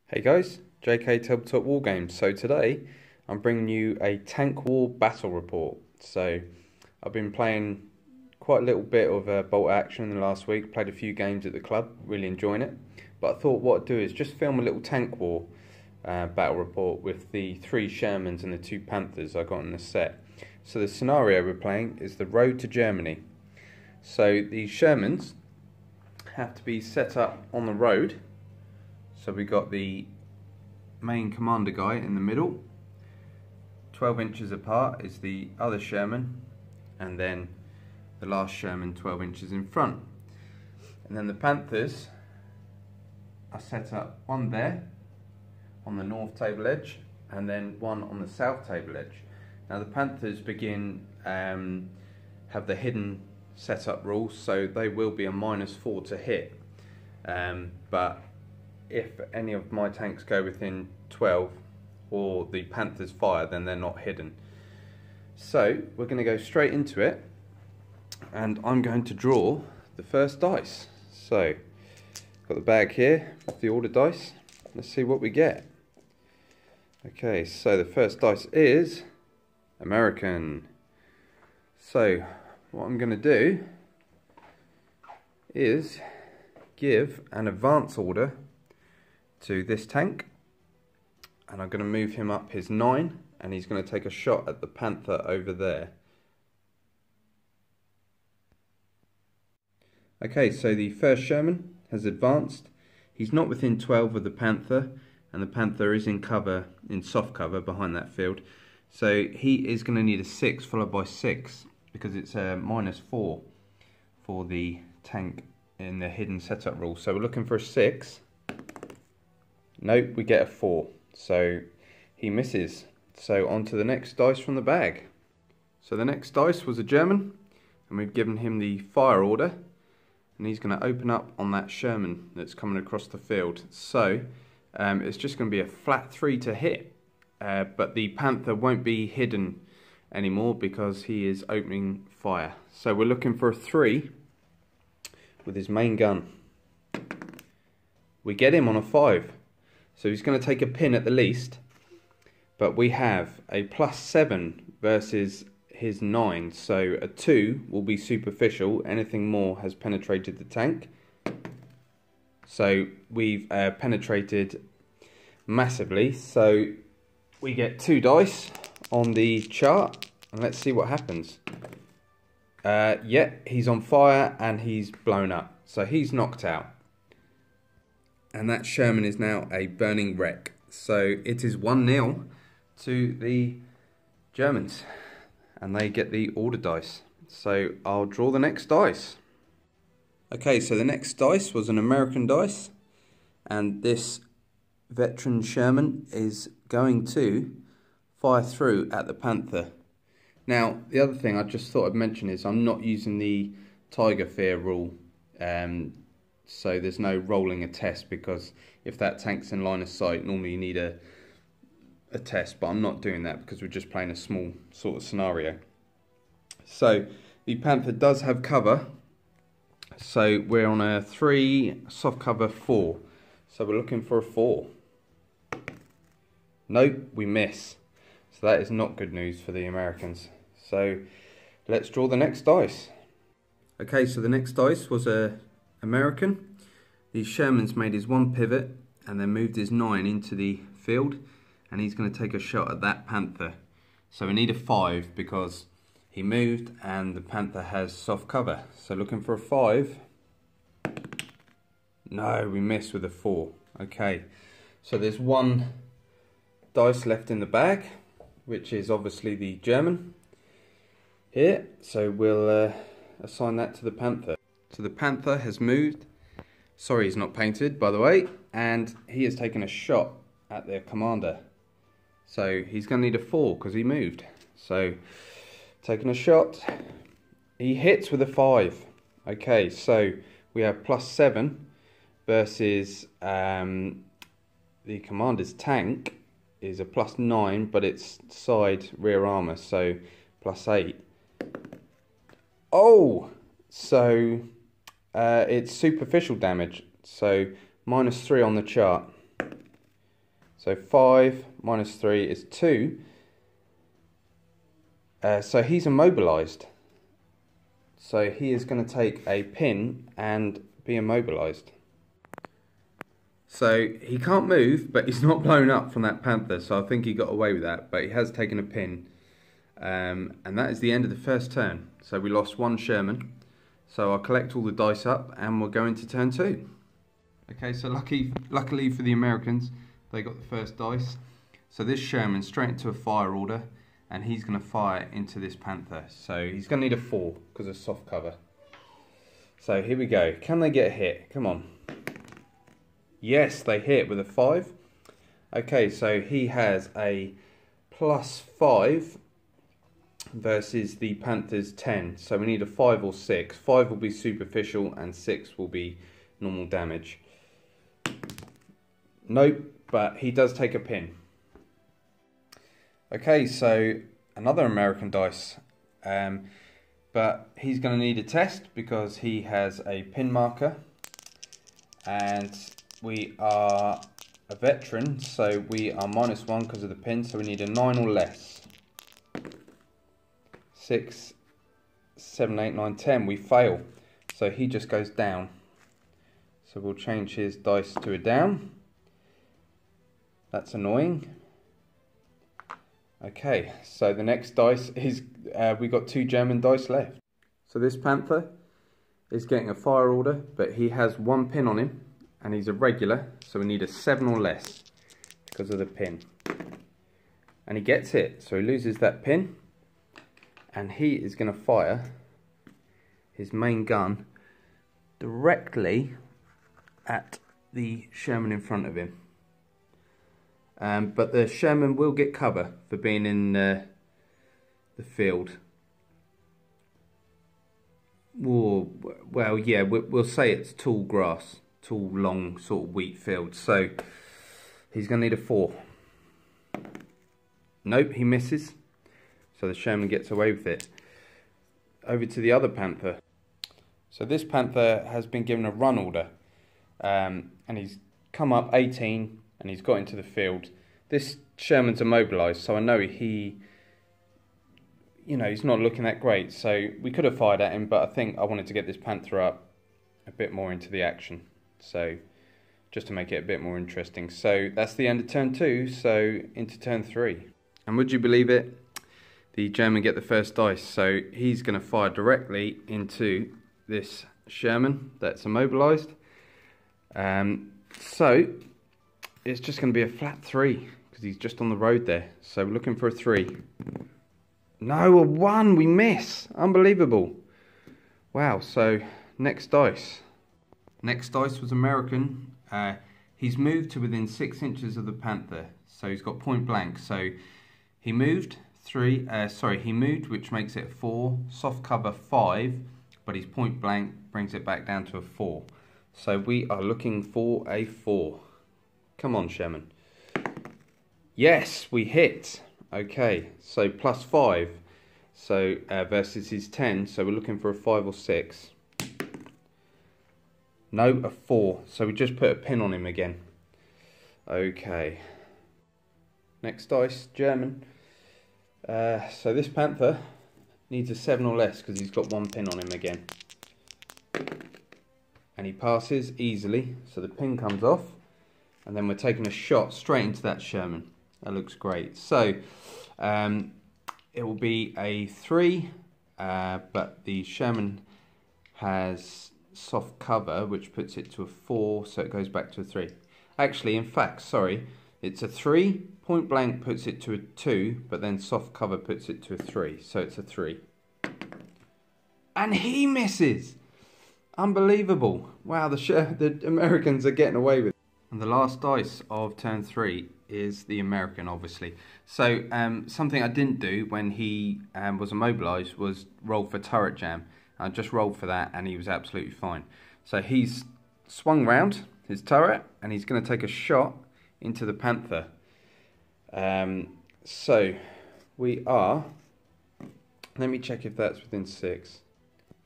Hey guys, JK Tabletop Wargames. So today I'm bringing you a Tank War Battle Report. So I've been playing quite a little bit of Bolt Action in the last week, played a few games at the club, really enjoying it. But I thought what I'd do is just film a little Tank War Battle Report with the 3 Shermans and the 2 Panthers I got in the set. So the scenario we're playing is the road to Germany. So the Shermans have to be set up on the road. So we got the main commander guy in the middle, 12 inches apart is the other Sherman, and then the last Sherman 12 inches in front. And then the Panthers are set up, one there on the north table edge and then one on the south table edge. Now the Panthers have the hidden setup rules, so they will be a -4 to hit, but if any of my tanks go within 12 or the Panthers fire, then they're not hidden. So we're going to go straight into it, and I'm going to draw the first dice. So got the bag here with the order dice. Let's see what we get. Okay, so the first dice is American. So what I'm going to do is give an advance order to this tank, and I'm going to move him up his 9, and he's going to take a shot at the Panther over there. Okay, so the first Sherman has advanced. He's not within 12 of the Panther, and the Panther is in cover, in soft cover behind that field. So he is going to need a 6 followed by 6 because it's a -4 for the tank in the hidden setup rule. So we're looking for a 6. Nope, we get a 4, so he misses. So on to the next dice from the bag. So the next dice was a German, and we've given him the fire order, and he's going to open up on that Sherman that's coming across the field. So it's just going to be a flat 3 to hit, but the Panther won't be hidden anymore because he is opening fire. So we're looking for a 3 with his main gun. We get him on a 5. So he's going to take a pin at the least, but we have a +7 versus his 9, so a 2 will be superficial, anything more has penetrated the tank. So we've penetrated massively, so we get 2 dice on the chart, and let's see what happens. Yeah, he's on fire and he's blown up, so he's knocked out. And that Sherman is now a burning wreck. So it is 1-0 to the Germans, and they get the order dice. So I'll draw the next dice. Okay, so the next dice was an American dice, and this veteran Sherman is going to fire through at the Panther. Now, the other thing I just thought I'd mention is I'm not using the Tiger Fear rule. So there's no rolling a test, because if that tank's in line of sight, normally you need a test, but I'm not doing that because we're just playing a small sort of scenario. So the Panther does have cover, so we're on a 3, soft cover 4, so we're looking for a 4. Nope, we miss, so that is not good news for the Americans. So let's draw the next dice. Okay, so the next dice was a American. The Sherman's made his 1 pivot and then moved his 9 into the field, and he's going to take a shot at that Panther. So we need a 5 because he moved and the Panther has soft cover. So looking for a 5. No, we missed with a 4. Okay, so there's 1 dice left in the bag, which is obviously the German here. So we'll assign that to the Panther. So the Panther has moved, sorry he's not painted by the way, and he has taken a shot at their commander. So he's going to need a 4 because he moved. So taking a shot, he hits with a 5. Okay, so we have +7 versus the commander's tank is a +9, but it's side rear armour, so +8. Oh, so it's superficial damage, so -3 on the chart. So 5 minus 3 is 2. So he's immobilized. So he is going to take a pin and be immobilized. So he can't move, but he's not blown up from that panther. So I think he got away with that, but he has taken a pin. And that is the end of the first turn. So we lost one Sherman. So I'll collect all the dice up and we'll go into turn 2. Okay, so luckily for the Americans, they got the first dice. So this Sherman straight into a fire order, and he's going to fire into this panther. So he's going to need a 4 because of soft cover. So here we go. Can they get a hit? Come on. Yes, they hit with a 5. Okay, so he has a +5 versus the Panther's 10. So we need a 5 or 6. 5 will be superficial and 6 will be normal damage. Nope, but he does take a pin. Okay, so another American dice. But he's going to need a test because he has a pin marker. And we are a veteran, so we are -1 because of the pin. So we need a 9 or less. 6, 7, 8, 9, 10. We fail. So he just goes down. So we'll change his dice to a down. That's annoying. Okay, so the next dice is, we got 2 German dice left. So this Panther is getting a fire order, but he has 1 pin on him, and he's a regular, so we need a 7 or less because of the pin. And he gets it, so he loses that pin, and he is going to fire his main gun directly at the Sherman in front of him. But the Sherman will get cover for being in the field. Well, yeah, we'll say it's tall grass, tall, long, sort of wheat field. So he's going to need a 4. Nope, he misses. So the Sherman gets away with it. Over to the other Panther. So this Panther has been given a run order. And he's come up 18 and he's got into the field. This Sherman's immobilized, so I know he's not looking that great. So we could have fired at him, but I think I wanted to get this Panther up a bit more into the action. So just to make it a bit more interesting. So that's the end of turn 2, so into turn 3. And would you believe it? The German get the first dice, so he's going to fire directly into this Sherman that's immobilized. So it's just going to be a flat 3 because he's just on the road there. So we're looking for a 3. No, a 1. We miss. Unbelievable. Wow. So next dice. Next dice was American. He's moved to within 6 inches of the Panther. So he's got point blank. So he moved 3. He moved, which makes it 4. Soft cover 5, but his point blank brings it back down to a 4. So we are looking for a 4. Come on, Sherman. Yes, we hit. Okay, so +5. So versus his 10. So we're looking for a 5 or 6. No, a 4. So we just put a pin on him again. Okay. Next dice, German. So this Panther needs a 7 or less because he's got 1 pin on him again. And he passes easily, so the pin comes off, and then we're taking a shot straight into that Sherman. That looks great. So it will be a 3, but the Sherman has soft cover, which puts it to a 4, so it goes back to a 3. Actually, in fact, sorry, it's a 3, point blank puts it to a 2, but then soft cover puts it to a 3, so it's a 3. And he misses! Unbelievable. Wow, the Americans are getting away with it. And the last dice of turn 3 is the American, obviously. So something I didn't do when he was immobilized was roll for turret jam. I just rolled for that and he was absolutely fine. So he's swung round his turret and he's going to take a shot into the Panther. So we are, let me check if that's within 6.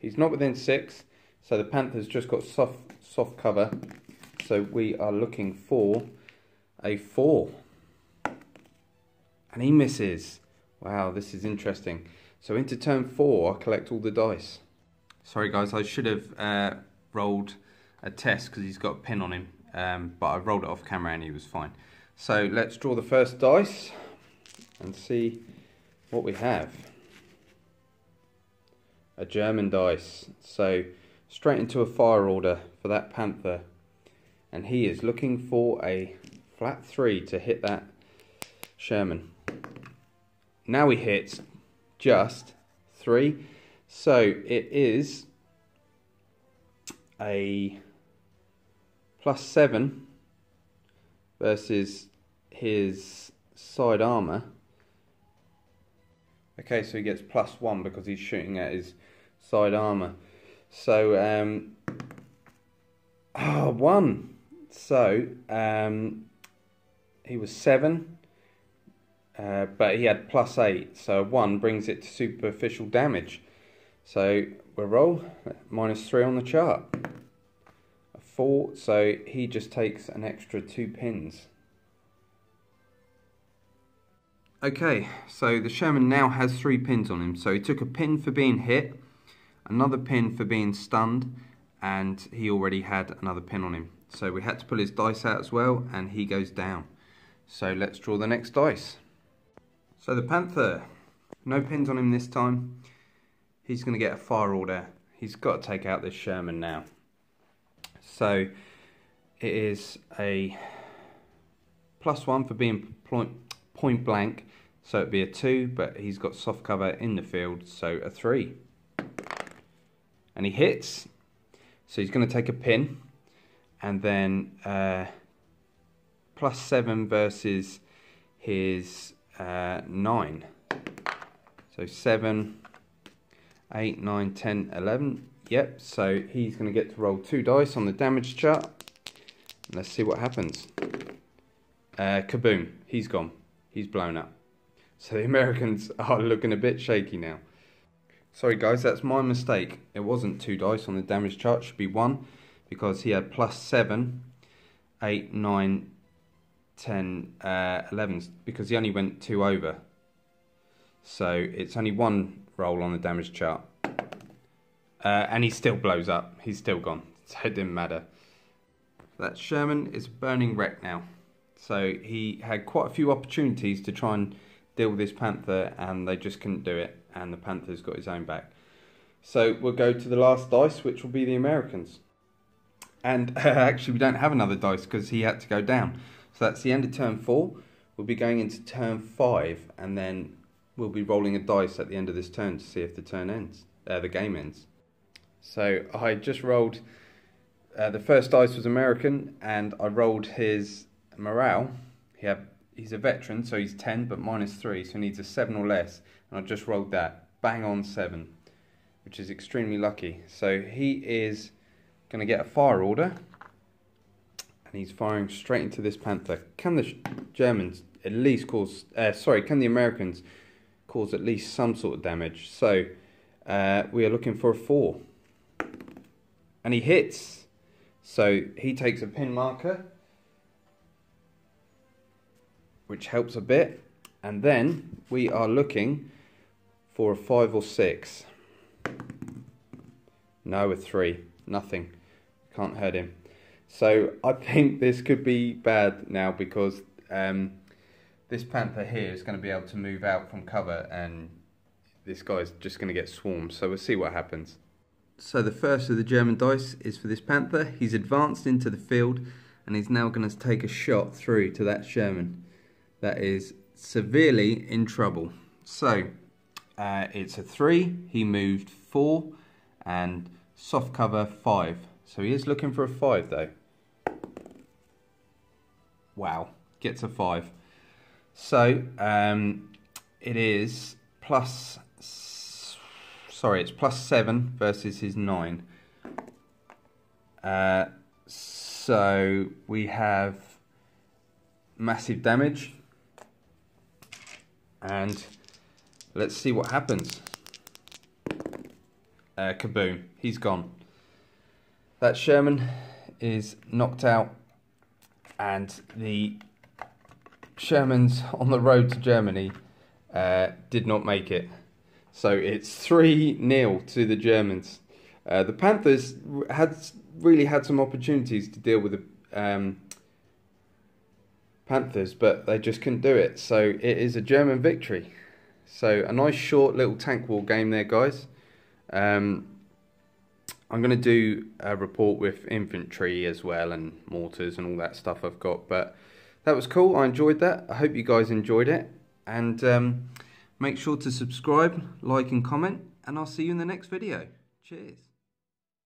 He's not within 6. So the Panther's just got soft cover. So we are looking for a 4. And he misses. Wow, this is interesting. So into turn 4, I collect all the dice. Sorry guys, I should have rolled a test because he's got a pin on him. But I rolled it off camera and he was fine. So let's draw the first dice and see what we have. A German dice. So straight into a fire order for that Panther. And he is looking for a flat 3 to hit that Sherman. Now he hits just 3. So it is a +7 versus his side armour. Okay, so he gets +1 because he's shooting at his side armour. So, 1. So, he was 7, but he had +8. So 1 brings it to superficial damage. So we'll roll -3 on the chart. A 4, so he just takes an extra 2 pins. Okay, so the Sherman now has 3 pins on him. So he took a pin for being hit, another pin for being stunned, and he already had another pin on him. So we had to pull his dice out as well, and he goes down. So let's draw the next dice. So the Panther, no pins on him this time. He's going to get a fire order. He's got to take out this Sherman now. So it is a +1 for being point blank. So it'd be a 2, but he's got soft cover in the field, so a 3. And he hits. So he's going to take a pin. And then +7 versus his 9. So 7, 8, 9, 10, 11. Yep, so he's going to get to roll 2 dice on the damage chart. Let's see what happens. Kaboom, he's gone. He's blown up. So the Americans are looking a bit shaky now. Sorry guys, that's my mistake. It wasn't 2 dice on the damage chart, it should be 1. Because he had +7, 8, 9, 10, 11. Because he only went 2 over. So it's only 1 roll on the damage chart. And he still blows up. He's still gone. So it didn't matter. That Sherman is a burning wreck now. So he had quite a few opportunities to try and deal with this Panther, and they just couldn't do it, and the Panther's got his own back. So we'll go to the last dice, which will be the Americans. And actually we don't have another dice because he had to go down. So that's the end of turn 4. We'll be going into turn 5, and then we'll be rolling a dice at the end of this turn to see if the turn ends, the game ends. So I just rolled, the first dice was American, and I rolled his morale. He's a veteran, so he's 10, but -3, so he needs a 7 or less. And I just rolled that, bang on 7, which is extremely lucky. So he is going to get a fire order, and he's firing straight into this Panther. Can the Germans at least cause, can the Americans cause at least some sort of damage? So we are looking for a 4. And he hits. So he takes a pin marker, which helps a bit, and then we are looking for a 5 or 6. No, a 3. Nothing. Can't hurt him. So I think this could be bad now, because this Panther here is going to be able to move out from cover, and this guy's just going to get swarmed. So we'll see what happens. So the first of the German dice is for this Panther. He's advanced into the field, and he's now going to take a shot through to that Sherman that is severely in trouble. So it's a 3. He moved 4 and soft cover 5. So he is looking for a 5 though. Wow, gets a 5. So it is it's +7 versus his 9. So we have massive damage. And let's see what happens. Kaboom, he's gone. That Sherman is knocked out, and the Shermans on the road to Germany did not make it. So it's 3-0 to the Germans. The Panthers really had some opportunities to deal with the Panthers, but they just couldn't do it. So it is a German victory. So a nice short little tank war game there, guys. I'm going to do a report with infantry as well and mortars and all that stuff I've got. But that was cool. I enjoyed that. I hope you guys enjoyed it. And make sure to subscribe, like and comment. And I'll see you in the next video. Cheers.